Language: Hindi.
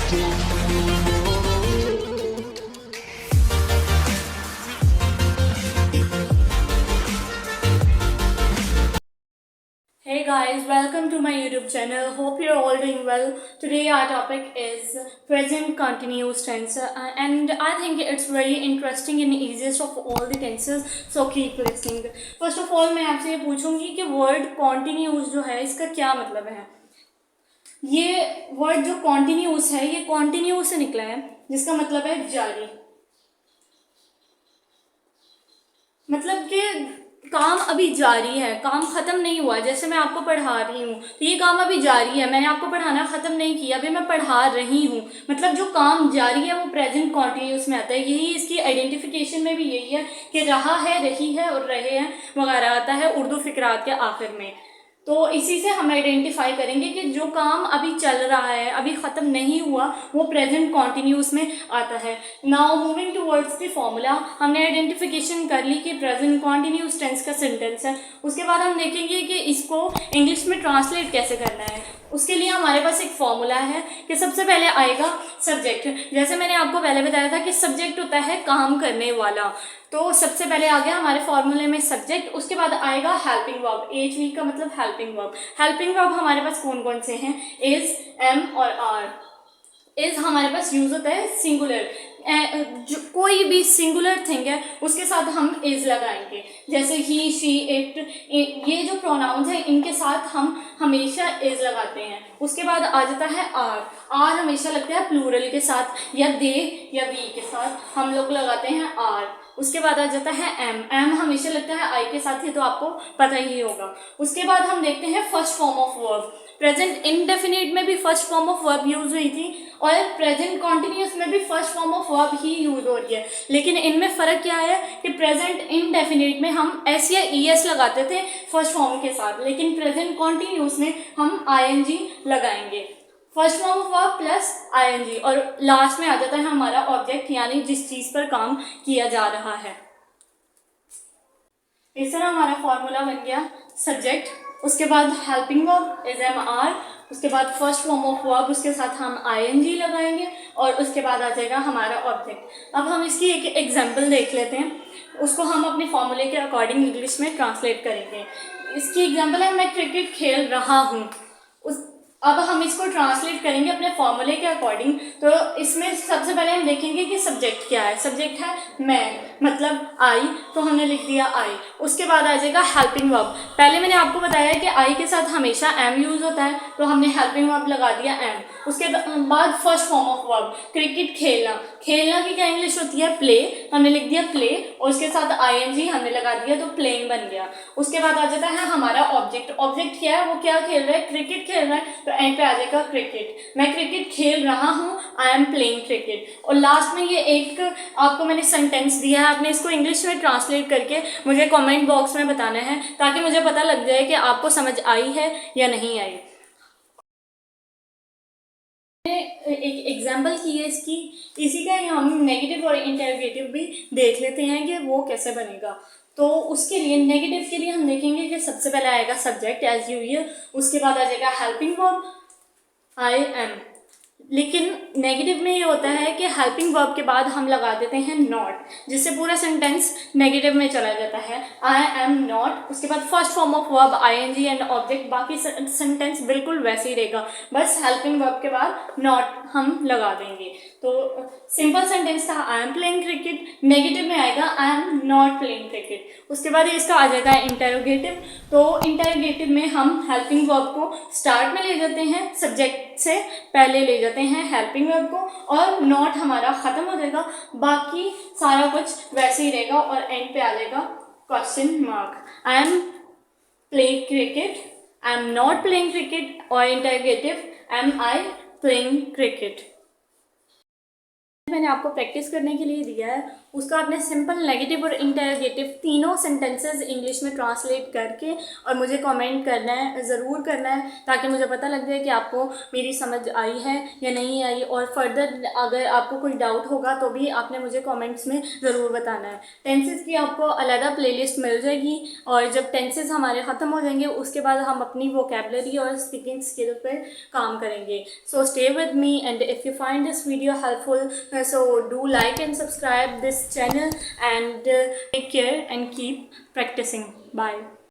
Hey guys, welcome to my YouTube channel. Hope you're all doing well. Today our topic is present continuous tense, and I think it's very interesting and easiest of all the tenses. So keep listening. First of all, मैं आपसे ये पूछूंगी कि word continuous जो है इसका क्या मतलब है. ये word जो continuous है ये continuous से निकला है जिसका मतलब है जारी. मतलब कि काम अभी जारी है, काम खत्म नहीं हुआ. जैसे मैं आपको पढ़ा रही हूँ तो ये काम अभी जारी है, मैंने आपको पढ़ाना खत्म नहीं किया, अभी मैं पढ़ा रही हूँ. मतलब जो काम जारी है वो प्रेजेंट कॉन्टिन्यूस में आता है. यही इसकी आइडेंटिफिकेशन में भी यही है कि रहा है, रही है और रहे हैं वगैरह आता है उर्दू फिकरात के आखिर में. तो इसी से हम आइडेंटिफाई करेंगे कि जो काम अभी चल रहा है, अभी ख़त्म नहीं हुआ, वो प्रेजेंट कॉन्टिन्यूस में आता है. Now moving towards the formula, हमने आइडेंटिफिकेशन कर ली कि प्रेजेंट कॉन्टिन्यूस टेंस का सेंटेंस है. उसके बाद हम देखेंगे कि इसको इंग्लिश में ट्रांसलेट कैसे करना है. उसके लिए हमारे पास एक फॉर्मूला है कि सबसे पहले आएगा सब्जेक्ट. जैसे मैंने आपको पहले बताया था कि सब्जेक्ट होता है काम करने वाला, तो सबसे पहले आ गया हमारे फॉर्मूले में सब्जेक्ट. उसके बाद आएगा हेल्पिंग वर्ब. एच का मतलब हेल्पिंग वर्ब. हेल्पिंग वर्ब हमारे पास कौन कौन से हैं? इज, एम और आर. इज हमारे पास यूज होता है सिंगुलर. जो कोई भी सिंगुलर थिंग है उसके साथ हम इज लगाएंगे. जैसे ही, शी, इट, ये जो प्रोनाउंस है इनके साथ हम हमेशा इज लगाते हैं. उसके बाद आ जाता है आर. आर हमेशा लगता है प्लूरल के साथ या दे या वी के साथ हम लोग लगाते हैं आर. उसके बाद आ जाता है एम. एम हमेशा लगता है आई के साथ ही, तो आपको पता ही होगा. उसके बाद हम देखते हैं first form of verb. Present indefinite में भी first form of verb use हुई थी और प्रेजेंट कॉन्टिन्यूस में भी first form of verb he use हो रही है. लेकिन इनमें फ़र्क क्या है कि प्रेजेंट इंडेफिनिट में हम एस या ई एस लगाते थे फर्स्ट फॉर्म के साथ, लेकिन प्रेजेंट कॉन्टिन्यूस में हम आई एन जी लगाएंगे. First form of verb plus I N G और लास्ट में आ जाता है हमारा ऑब्जेक्ट, यानी जिस चीज़ पर काम किया जा रहा है. इस तरह हमारा फॉर्मूला बन गया सब्जेक्ट, उसके बाद helping verb is am are, उसके बाद फर्स्ट फॉर्म ऑफ वर्ब, उसके साथ हम आई एन जी लगाएंगे और उसके बाद आ जाएगा हमारा ऑब्जेक्ट. अब हम इसकी एक एग्जांपल देख लेते हैं, उसको हम अपने फॉर्मूले के अकॉर्डिंग इंग्लिश में ट्रांसलेट करेंगे. इसकी एग्जांपल है मैं क्रिकेट खेल रहा हूँ. अब हम इसको ट्रांसलेट करेंगे अपने फॉर्मूले के अकॉर्डिंग. तो इसमें सबसे पहले हम देखेंगे कि सब्जेक्ट क्या है. सब्जेक्ट है मैं, मतलब आई, तो हमने लिख दिया आई. उसके बाद आ जाएगा हेल्पिंग वर्ब. पहले मैंने आपको बताया कि आई के साथ हमेशा एम यूज होता है, तो हमने हेल्पिंग वर्ब लगा दिया एम. उसके बाद first form of verb cricket खेलना. खेलना की क्या इंग्लिश होती है? प्ले. हमने लिख दिया प्ले और उसके साथ आई एन जी हमने लगा दिया, तो प्लेइंग बन गया. उसके बाद आ जाता है हमारा ऑब्जेक्ट. ऑब्जेक्ट क्या है? वो क्या खेल रहा है? क्रिकेट खेल रहा है, तो एंड पे आ जाएगा क्रिकेट. मैं क्रिकेट खेल रहा हूँ, आई एम प्लेइंग क्रिकेट. और लास्ट में ये एक आपको मैंने सेंटेंस दिया है, आपने इसको इंग्लिश में ट्रांसलेट करके मुझे कमेंट बॉक्स में बताना है ताकि मुझे पता लग जाए कि आपको समझ आई है या नहीं आई. एक एग्जाम्पल की है इसकी, इसी का हम नेगेटिव और इंटरोगेटिव भी देख लेते हैं कि वो कैसे बनेगा. तो उसके लिए नेगेटिव के लिए हम देखेंगे कि सबसे पहले आएगा सब्जेक्ट एज यूजुअल, उसके बाद आ जाएगा हेल्पिंग वर्ब आई एम. लेकिन नेगेटिव में ये होता है कि हेल्पिंग वर्ब के बाद हम लगा देते हैं नॉट, जिससे पूरा सेंटेंस नेगेटिव में चला जाता है. आई एम नॉट, उसके बाद first form of verb I N G and object, बाकी सेंटेंस बिल्कुल वैसे ही रहेगा, बस हेल्पिंग वर्ब के बाद नॉट हम लगा देंगे. तो सिंपल सेंटेंस था आई एम प्लेइंग क्रिकेट, नेगेटिव में आएगा आई एम नॉट प्लेइंग क्रिकेट. उसके बाद इसका आ जाता है इंटरोगेटिव. तो इंटरोगेटिव में हम हेल्पिंग वर्ब को स्टार्ट में ले जाते हैं, सब्जेक्ट से पहले ले जाते हैं हेल्पिंग वर्ब को, और नॉट हमारा खत्म हो जाएगा, बाकी सारा कुछ वैसे ही रहेगा और एंड पे आ जाएगा question mark. I am playing cricket, I am not playing cricket, और interrogative am I playing cricket. मैंने आपको प्रैक्टिस करने के लिए दिया है उसका आपने सिंपल, नेगेटिव और इंटरोगेटिव तीनों सेंटेंसेस इंग्लिश में ट्रांसलेट करके और मुझे कमेंट करना है, ज़रूर करना है, ताकि मुझे पता लग जाए कि आपको मेरी समझ आई है या नहीं आई। और फर्दर अगर आपको कोई डाउट होगा तो भी आपने मुझे कमेंट्स में ज़रूर बताना है। टेंसेस की आपको अलग प्लेलिस्ट मिल जाएगी और जब टेंसेस हमारे ख़त्म हो जाएंगे उसके बाद हम अपनी वोकेबलरी और स्पीकिंग स्किल पर काम करेंगे। So stay with me and if you find this video helpful, so do like and subscribe this channel and take care and keep practicing. Bye.